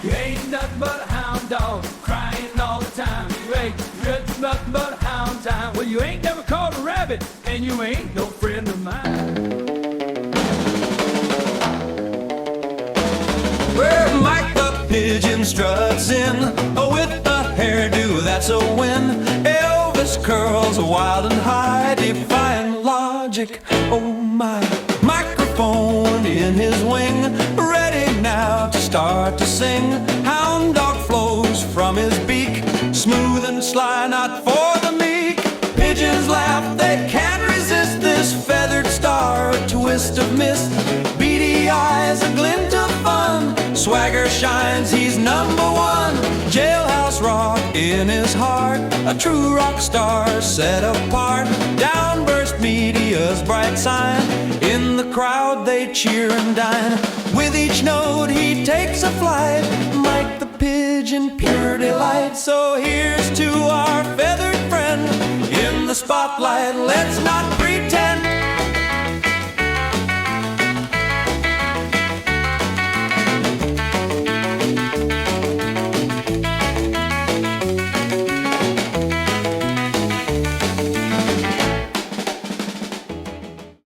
You ain't nothing but a hound dog, crying all the time. You ain't nothing but a hound time. Well, you ain't never caught a rabbit, and you ain't no friend of mine. Well, like the pigeon struts in, with a hairdo that's a win. Elvis curls wild and high, defying logic. Oh my, microphone in his wing, ready now to start to sing. Hound dog flows from his beak, smooth and sly, not for the meek. Pigeons laugh, they can't resist this feathered star, a twist of mist. Beady eyes, a glint of fun, swagger shines, he's number one. Jailhouse rock in his heart, a true rock star set apart. DownBurst Media's bright sign, in the crowd they cheer and dine. With each note he takes a flight, like the pigeon, pure delight. So here's to our feathered friend in the spotlight. Let's not